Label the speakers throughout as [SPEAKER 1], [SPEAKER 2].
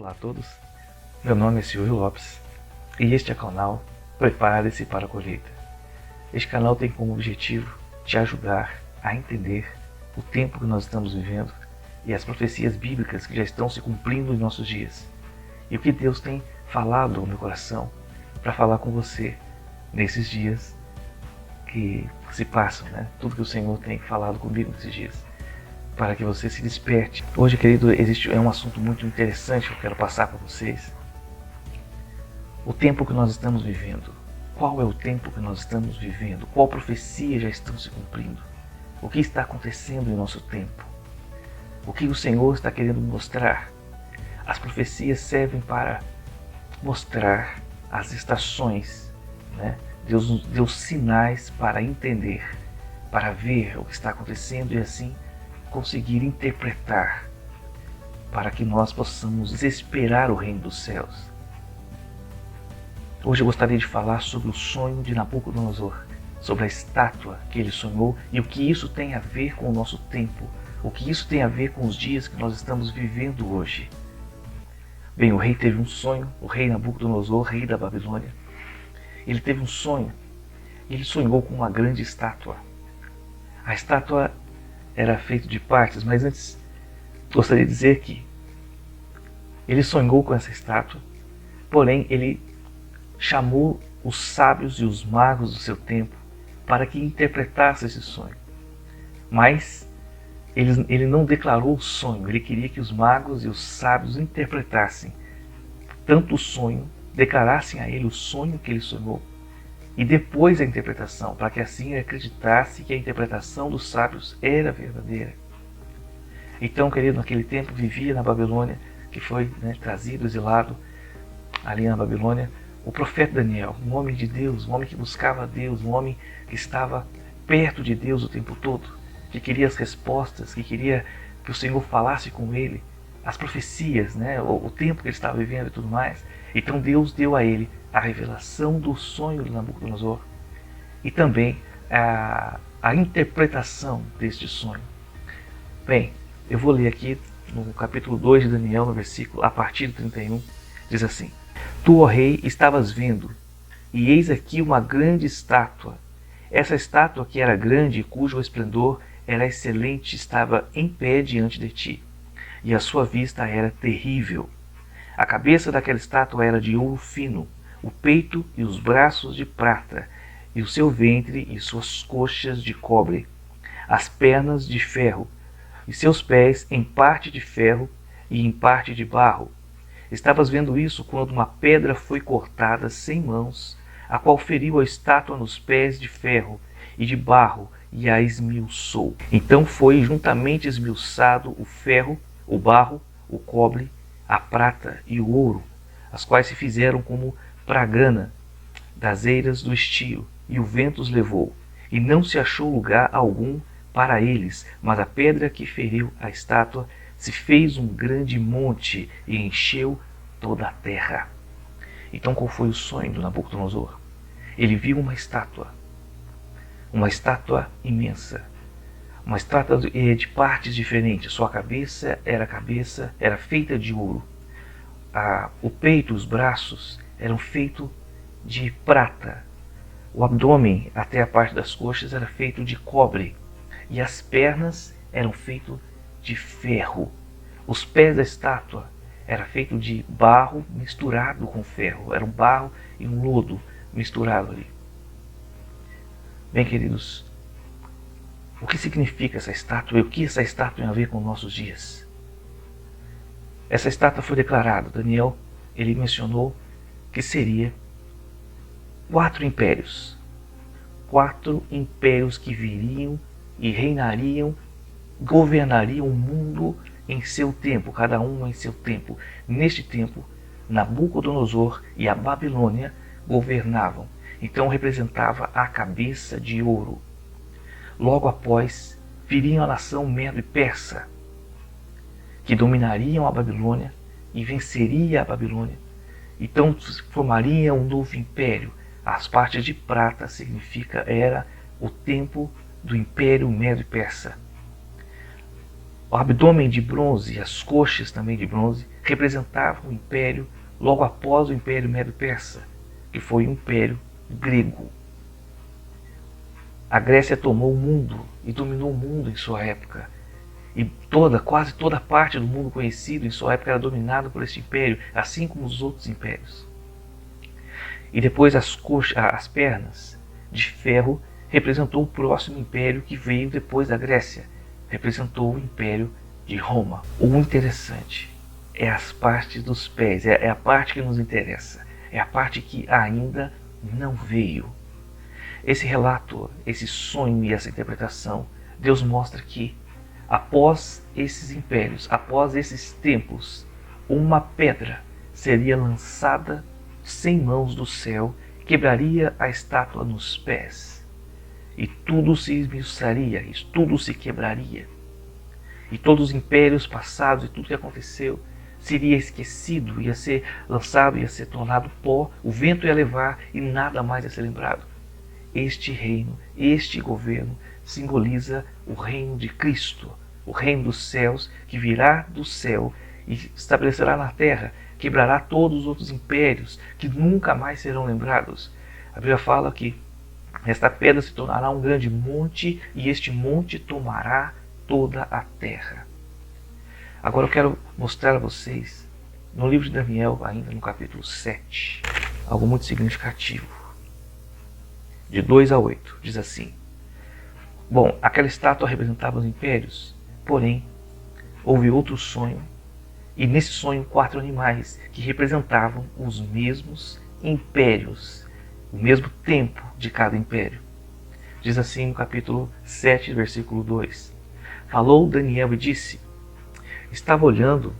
[SPEAKER 1] Olá a todos, meu nome é Silvio Lopes e este é o canal Prepare-se para a Colheita. Este canal tem como objetivo te ajudar a entender o tempo que nós estamos vivendo e as profecias bíblicas que já estão se cumprindo em nossos dias. E o que Deus tem falado ao meu coração para falar com você nesses dias que se passam, né? Tudo que o Senhor tem falado comigo nesses dias, para que você se desperte. Hoje, querido, é um assunto muito interessante que eu quero passar para vocês. O tempo que nós estamos vivendo. Qual é o tempo que nós estamos vivendo? Qual profecia já estão se cumprindo? O que está acontecendo em nosso tempo? O que o Senhor está querendo mostrar? As profecias servem para mostrar as estações, né? Deus nos deu sinais para entender, para ver o que está acontecendo e assim conseguir interpretar, para que nós possamos esperar o reino dos céus. Hoje eu gostaria de falar sobre o sonho de Nabucodonosor, sobre a estátua que ele sonhou e o que isso tem a ver com o nosso tempo, o que isso tem a ver com os dias que nós estamos vivendo hoje. Bem, o rei teve um sonho, o rei Nabucodonosor, rei da Babilônia. Ele teve um sonho, ele sonhou com uma grande estátua. A estátua era feita de partes, mas antes gostaria de dizer que ele sonhou com essa estátua, porém ele chamou os sábios e os magos do seu tempo para que interpretassem esse sonho. Mas ele não declarou o sonho, ele queria que os magos e os sábios interpretassem tanto o sonho, declarassem a ele o sonho que ele sonhou e depois a interpretação, para que assim ele acreditasse que a interpretação dos sábios era verdadeira. Então, querido, naquele tempo vivia na Babilônia, que foi trazido, exilado ali na Babilônia, o profeta Daniel, um homem de Deus, um homem que buscava a Deus, um homem que estava perto de Deus o tempo todo, que queria as respostas, que queria que o Senhor falasse com ele, as profecias, o tempo que ele estava vivendo e tudo mais. Então Deus deu a ele a revelação do sonho de Nabucodonosor e também a interpretação deste sonho. Bem, eu vou ler aqui no capítulo 2 de Daniel, no versículo, a partir do 31, diz assim: Tu, ó rei, estavas vendo, e eis aqui uma grande estátua. Essa estátua, que era grande e cujo esplendor era excelente, estava em pé diante de ti, e a sua vista era terrível. A cabeça daquela estátua era de ouro fino, o peito e os braços de prata, e o seu ventre e suas coxas de cobre, as pernas de ferro, e seus pés em parte de ferro e em parte de barro. Estavas vendo isso quando uma pedra foi cortada sem mãos, a qual feriu a estátua nos pés de ferro e de barro e a esmiuçou. Então foi juntamente esmiuçado o ferro, o barro, o cobre, a prata e o ouro, as quais se fizeram como pragana das eiras do estio, e o vento os levou, e não se achou lugar algum para eles, mas a pedra que feriu a estátua se fez um grande monte e encheu toda a terra. Então qual foi o sonho do Nabucodonosor? Ele viu uma estátua imensa, uma estátua de partes diferentes. Sua cabeça era feita de ouro, o peito, os braços eram feitos de prata, o abdômen até a parte das coxas era feito de cobre, e as pernas eram feitas de ferro. Os pés da estátua eram feitos de barro misturado com ferro, era um barro e um lodo misturado ali. Bem, queridos, o que significa essa estátua e o que essa estátua tem a ver com nossos dias? Essa estátua foi declarada, Daniel, ele mencionou que seria 4 impérios que viriam e reinariam, governariam o mundo em seu tempo, cada um em seu tempo. Neste tempo, Nabucodonosor e a Babilônia governavam. Então representava a cabeça de ouro. Logo após, viriam a nação Medo e Persa, que dominariam a Babilônia e venceria a Babilônia. Então formaria um novo império. As partes de prata era o tempo do Império Medo e Persa. O abdômen de bronze e as coxas também de bronze representavam o império logo após o Império Medo-Persa, que foi o Império Grego. A Grécia tomou o mundo e dominou o mundo em sua época. E quase toda parte do mundo conhecido em sua época era dominada por esse império, assim como os outros impérios. E depois as pernas de ferro representou o próximo império que veio depois da Grécia. Representou o Império de Roma. O interessante é as partes dos pés, é a parte que nos interessa, é a parte que ainda não veio. Esse relato, esse sonho e essa interpretação, Deus mostra que após esses impérios, após esses templos, uma pedra seria lançada sem mãos do céu, quebraria a estátua nos pés. E tudo se esmiuçaria, e tudo se quebraria. E todos os impérios passados e tudo que aconteceu seria esquecido, ia ser lançado, ia ser tornado pó, o vento ia levar e nada mais ia ser lembrado. Este reino, este governo simboliza o reino de Cristo, o reino dos céus, que virá do céu e estabelecerá na terra, quebrará todos os outros impérios que nunca mais serão lembrados. A Bíblia fala que esta pedra se tornará um grande monte e este monte tomará toda a terra. Agora eu quero mostrar a vocês, no livro de Daniel, ainda no capítulo 7, algo muito significativo. De 2 a 8, diz assim: Bom, aquela estátua representava os impérios, porém, houve outro sonho, e nesse sonho 4 animais que representavam os mesmos impérios, o mesmo tempo de cada império. Diz assim no capítulo 7, versículo 2: Falou Daniel e disse: Estava olhando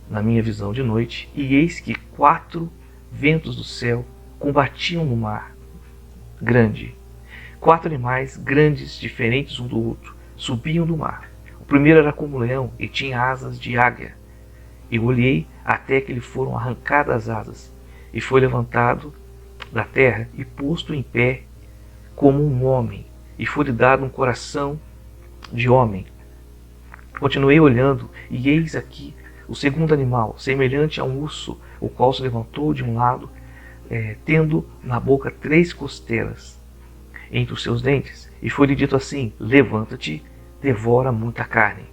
[SPEAKER 1] na minha visão de noite, e eis que 4 ventos do céu combatiam no mar grande. 4 animais grandes, diferentes um do outro, subiam do mar. O primeiro era como leão e tinha asas de águia. Eu olhei até que lhe foram arrancadas as asas, e foi levantado da terra e posto em pé como um homem, e foi-lhe dado um coração de homem. Continuei olhando, e eis aqui o segundo animal, semelhante a um urso, o qual se levantou de um lado, tendo na boca 3 costelas entre os seus dentes, e foi-lhe dito assim: Levanta-te, devora muita carne.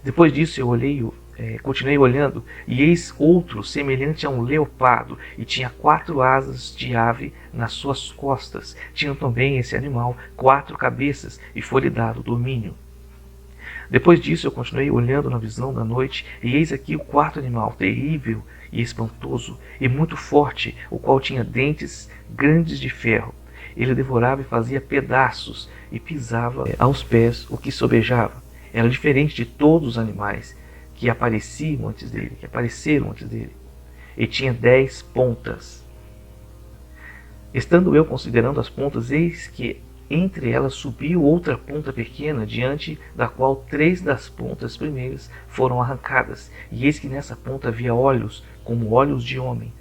[SPEAKER 1] Depois disso eu continuei olhando, e eis outro semelhante a um leopardo, e tinha 4 asas de ave nas suas costas. Tinha também esse animal 4 cabeças, e foi-lhe dado domínio. Depois disso eu continuei olhando na visão da noite, e eis aqui o 4º animal, terrível e espantoso, e muito forte, o qual tinha dentes grandes de ferro. Ele devorava e fazia pedaços, e pisava aos pés o que sobejava. Era diferente de todos os animais que apareceram antes dele, e tinha 10 pontas. Estando eu considerando as pontas, eis que entre elas subiu outra ponta pequena, diante da qual 3 das pontas primeiras foram arrancadas. E eis que nessa ponta havia olhos, como olhos de homem,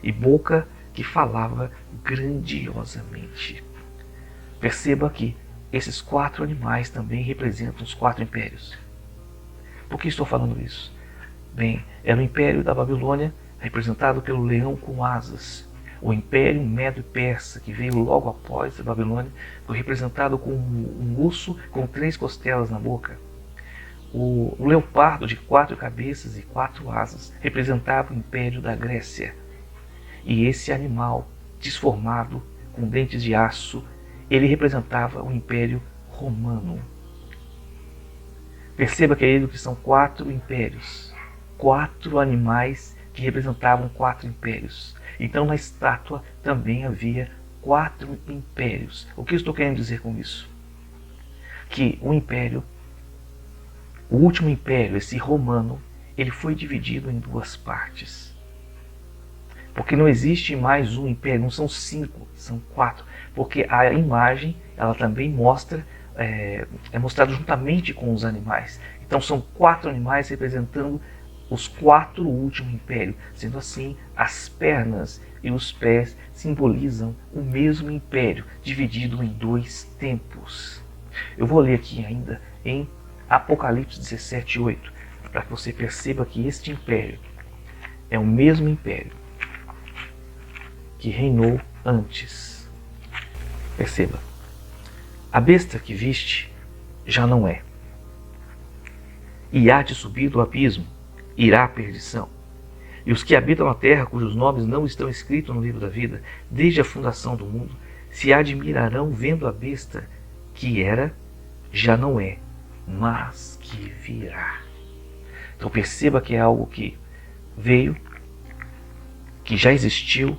[SPEAKER 1] e boca que falava grandiosamente. Perceba que esses 4 animais também representam os 4 impérios. Por que estou falando isso? Bem, era o império da Babilônia, representado pelo leão com asas. O império Medo-Persa, que veio logo após a Babilônia, foi representado com um urso com 3 costelas na boca. O leopardo de 4 cabeças e 4 asas representava o império da Grécia. E esse animal desformado, com dentes de aço, ele representava o império romano. Perceba, querido, que são 4 impérios, 4 animais que representavam 4 impérios. Então na estátua também havia 4 impérios. O que eu estou querendo dizer com isso? Que o último império, esse romano, ele foi dividido em 2 partes. Porque não existe mais um império, não são 5, são 4. Porque a imagem, ela também mostra, é mostrada juntamente com os animais. Então são 4 animais representando os 4 últimos impérios. Sendo assim, as pernas e os pés simbolizam o mesmo império, dividido em 2 tempos. Eu vou ler aqui ainda em Apocalipse 17:8, para que você perceba que este império é o mesmo império que reinou antes. Perceba, a besta que viste já não é, e há de subir do abismo, irá à perdição. E os que habitam a terra, cujos nomes não estão escritos no livro da vida, desde a fundação do mundo, se admirarão vendo a besta que era, já não é, mas que virá. Então perceba que é algo que veio, que já existiu,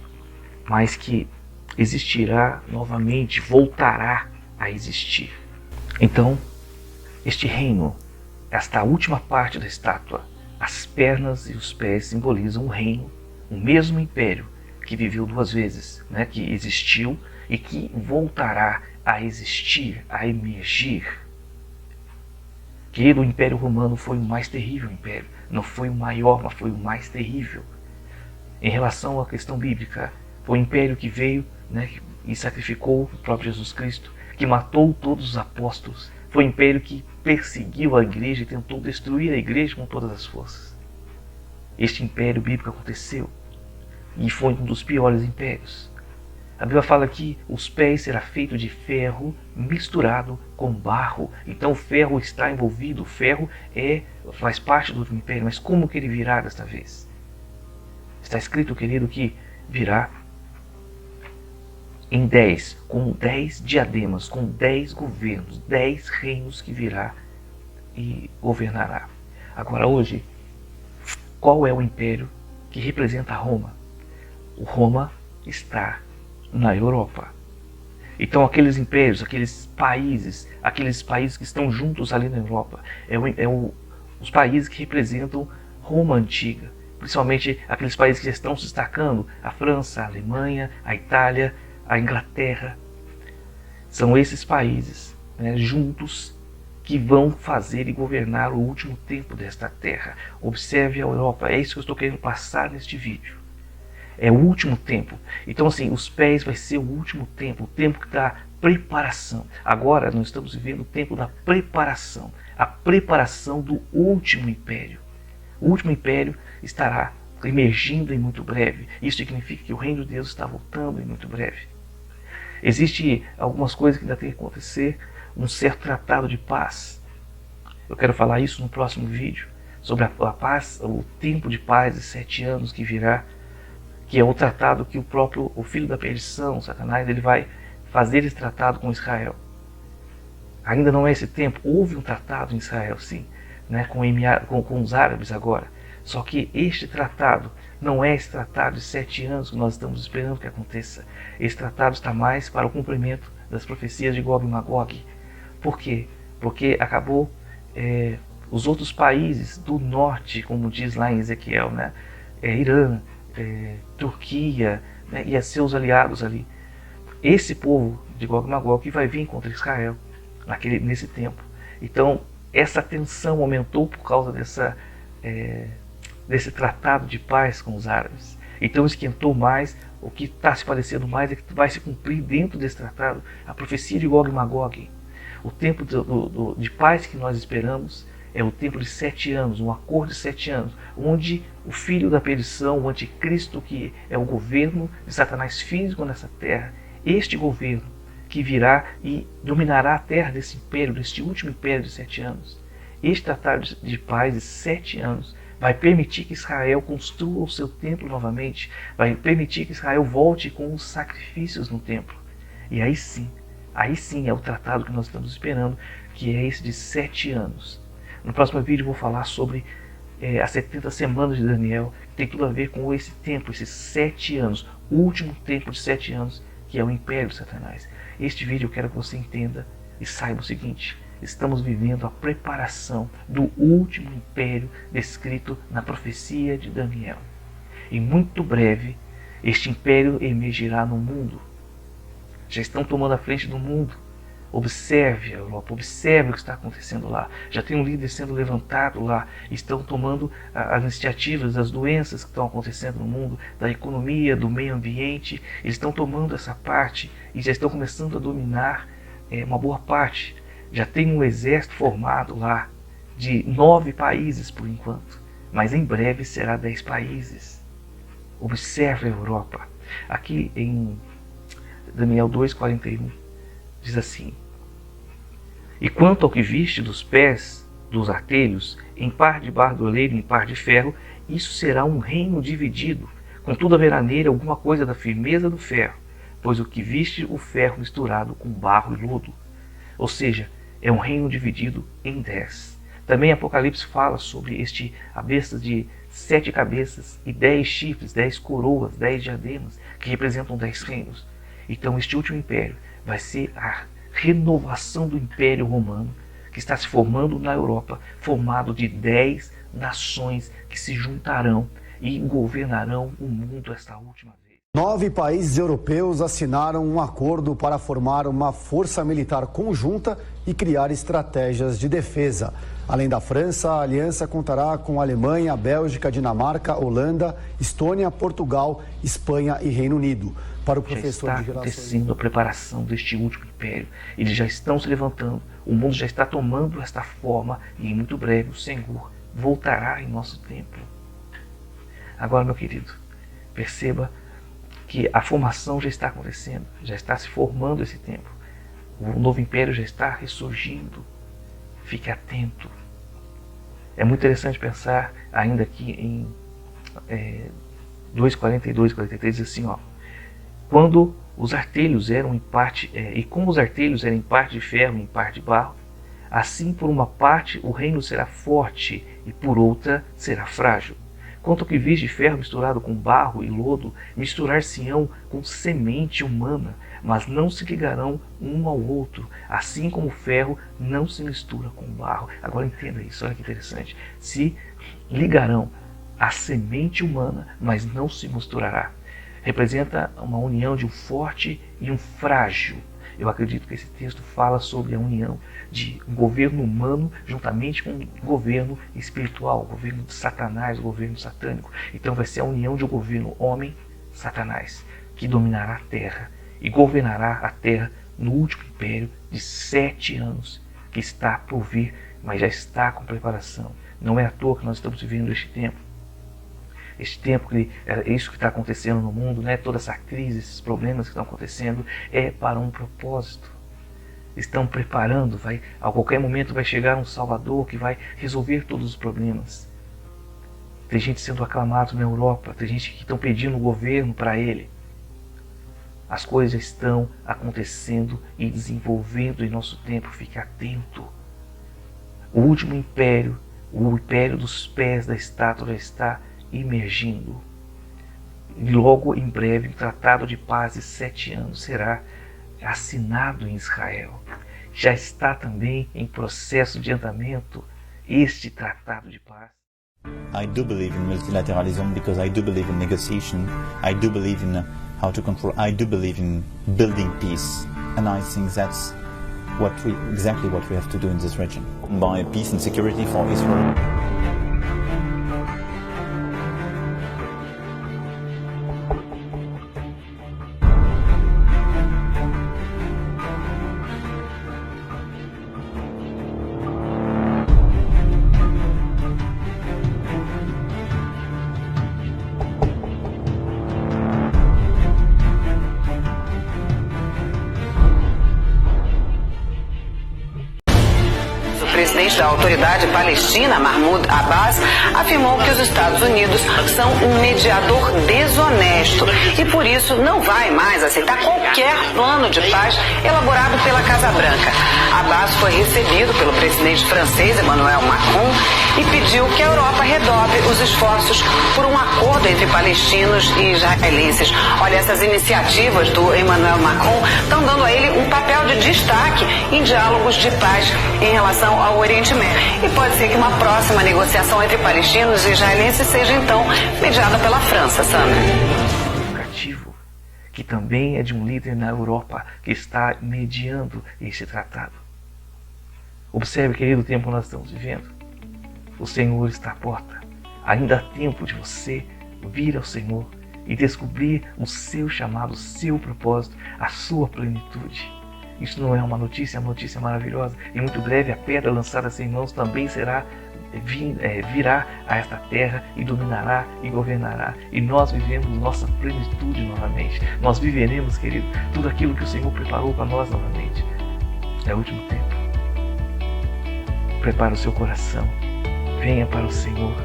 [SPEAKER 1] mas que existirá novamente, voltará a existir. Então, este reino, esta última parte da estátua, as pernas e os pés simbolizam o reino, o mesmo império que viveu duas vezes, que existiu e que voltará a existir, a emergir. Querido, o Império Romano foi o mais terrível império. Não foi o maior, mas foi o mais terrível. Em relação à questão bíblica, foi o império que veio e sacrificou o próprio Jesus Cristo, que matou todos os apóstolos. Foi o império que perseguiu a igreja e tentou destruir a igreja com todas as forças. Este império bíblico aconteceu e foi um dos piores impérios. A Bíblia fala que os pés será feito de ferro misturado com barro. Então o ferro está envolvido, o ferro faz parte do último império, mas como que ele virá desta vez? Está escrito, querido, que virá em 10, com 10 diademas, com 10 governos, 10 reinos que virá e governará. Agora hoje, qual é o império que representa Roma? O Roma está na Europa. Então aqueles impérios, aqueles países que estão juntos ali na Europa, os países que representam Roma antiga, principalmente aqueles países que já estão se destacando, a França, a Alemanha, a Itália, a Inglaterra. São esses países juntos que vão fazer e governar o último tempo desta terra. Observe a Europa, é isso que eu estou querendo passar neste vídeo. É o último tempo. Então assim, os pés vai ser o último tempo, o tempo da preparação. Agora nós estamos vivendo o tempo da preparação, a preparação do último império. O último império estará emergindo em muito breve. Isso significa que o reino de Deus está voltando em muito breve. Existem algumas coisas que ainda tem que acontecer, um certo tratado de paz. Eu quero falar isso no próximo vídeo, sobre a paz, o tempo de paz de 7 anos que virá, que é o tratado que o filho da perdição, Satanás, ele vai fazer esse tratado com Israel. Ainda não é esse tempo, houve um tratado em Israel, sim, com os árabes agora. Só que este tratado não é esse tratado de 7 anos que nós estamos esperando que aconteça. Esse tratado está mais para o cumprimento das profecias de Gog e Magog. Por quê? Porque acabou os outros países do norte, como diz lá em Ezequiel, Irã, Turquia, e seus aliados ali. Esse povo de Gog e Magog que vai vir contra Israel nesse tempo. Então, essa tensão aumentou por causa desse tratado de paz com os árabes. Então esquentou mais. O que está se parecendo mais é que vai se cumprir dentro desse tratado a profecia de Gog e Magog. O tempo de paz que nós esperamos é o tempo de 7 anos, um acordo de 7 anos, onde o filho da perdição, o anticristo, que é o governo de Satanás físico nessa terra, este governo que virá e dominará a terra desse império, deste último império de 7 anos. Este tratado de paz de 7 anos vai permitir que Israel construa o seu templo novamente, vai permitir que Israel volte com os sacrifícios no templo. E aí sim é o tratado que nós estamos esperando, que é esse de 7 anos. No próximo vídeo eu vou falar sobre as 70 semanas de Daniel, que tem tudo a ver com esse tempo, esses 7 anos, o último tempo de 7 anos, que é o império de Satanás. Este vídeo eu quero que você entenda e saiba o seguinte: estamos vivendo a preparação do último império descrito na profecia de Daniel. E muito breve, este império emergirá no mundo. Já estão tomando a frente do mundo. Observe a Europa, observe o que está acontecendo lá. Já tem um líder sendo levantado lá. Estão tomando as iniciativas das doenças que estão acontecendo no mundo, da economia, do meio ambiente. Eles estão tomando essa parte e já estão começando a dominar uma boa parte. Já tem um exército formado lá. de 9 países por enquanto, mas em breve será 10 países. Observe a Europa. Aqui em Daniel 2,41 diz assim: E quanto ao que viste dos pés dos artelhos, em par de barro de oleiro e em par de ferro, isso será um reino dividido. Contudo haverá nele alguma coisa da firmeza do ferro, pois o que viste o ferro misturado com barro e lodo. Ou seja, é um reino dividido em 10. Também Apocalipse fala sobre a besta de 7 cabeças e 10 chifres, 10 coroas, 10 diademas, que representam 10 reinos. Então este último império vai ser a renovação do Império Romano, que está se formando na Europa, formado de 10 nações que se juntarão e governarão o mundo esta última vez.
[SPEAKER 2] 9 países europeus assinaram um acordo para formar uma força militar conjunta e criar estratégias de defesa. Além da França, a aliança contará com a Alemanha, Bélgica, Dinamarca, Holanda, Estônia, Portugal, Espanha e Reino Unido. Para o professor
[SPEAKER 1] já está acontecendo a preparação deste último império. Eles já estão se levantando, o mundo já está tomando esta forma e em muito breve o Senhor voltará em nosso tempo. Agora, meu querido, perceba que a formação já está acontecendo, já está se formando esse tempo. O novo império já está ressurgindo. Fique atento. É muito interessante pensar ainda aqui em 2,42, 43, diz assim, ó: quando os artelhos eram em parte, e como os artelhos eram em parte de ferro e em parte de barro, assim por uma parte o reino será forte e por outra será frágil. Quanto ao que vis de ferro misturado com barro e lodo, misturar-se-ão com semente humana, mas não se ligarão um ao outro, assim como o ferro não se mistura com o barro. Agora entenda isso, olha que interessante. Se ligarão à semente humana, mas não se misturará. Representa uma união de um forte e um frágil. Eu acredito que esse texto fala sobre a união de um governo humano juntamente com um governo espiritual, o governo de Satanás, o governo satânico. Então vai ser a união de um governo homem-Satanás, que dominará a terra e governará a terra no último império de 7 anos, que está por vir, mas já está com preparação. Não é à toa que nós estamos vivendo este tempo. Este tempo, isso que está acontecendo no mundo, né? Toda essa crise, esses problemas que estão acontecendo, é para um propósito. Estão preparando, a qualquer momento vai chegar um Salvador que vai resolver todos os problemas. Tem gente sendo aclamado na Europa, tem gente que estão pedindo o governo para ele. As coisas estão acontecendo e desenvolvendo em nosso tempo, fique atento. O último império, o império dos pés da estátua já está emergindo. E logo em breve um tratado de paz de 7 anos será assinado em Israel. Já está também em processo de andamento este tratado de paz.
[SPEAKER 3] I do believe in multilateralism because I do believe in negotiation. I do believe in how to control. I do believe in building peace, and I think that's exactly what we have to do in this region. By peace and security for Israel.
[SPEAKER 4] O presidente da Autoridade Palestina, Mahmoud Abbas, afirmou que os Estados Unidos são um mediador desonesto e, por isso, não vai mais aceitar qualquer plano de paz elaborado pela Casa Branca. Abbas foi recebido pelo presidente francês, Emmanuel Macron, e pediu que a Europa redobre os esforços por um acordo entre palestinos e israelenses. Olha, essas iniciativas do Emmanuel Macron estão dando a ele um papel de destaque em diálogos de paz em relação ao Oriente Médio. E pode ser que uma próxima negociação entre palestinos e israelenses seja, então, mediada pela França, Sandra.
[SPEAKER 1] Que também é de um líder na Europa que está mediando esse tratado. Observe, querido, o tempo que nós estamos vivendo. O Senhor está à porta. Ainda há tempo de você vir ao Senhor e descobrir o seu chamado, o seu propósito, a sua plenitude. Isso não é uma notícia maravilhosa. E muito breve a pedra lançada sem mãos também virá a esta terra e dominará e governará. E nós vivemos nossa plenitude novamente. Nós viveremos, querido, tudo aquilo que o Senhor preparou para nós novamente. É o último tempo. Prepara o seu coração. Venha para o Senhor.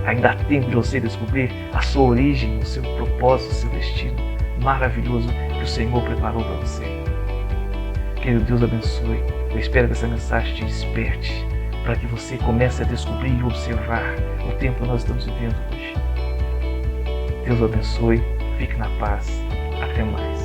[SPEAKER 1] Ainda há tempo de você descobrir a sua origem, o seu propósito, o seu destino maravilhoso que o Senhor preparou para você. Que Deus abençoe. Eu espero que essa mensagem te desperte para que você comece a descobrir e observar o tempo que nós estamos vivendo hoje. Deus abençoe. Fique na paz. Até mais.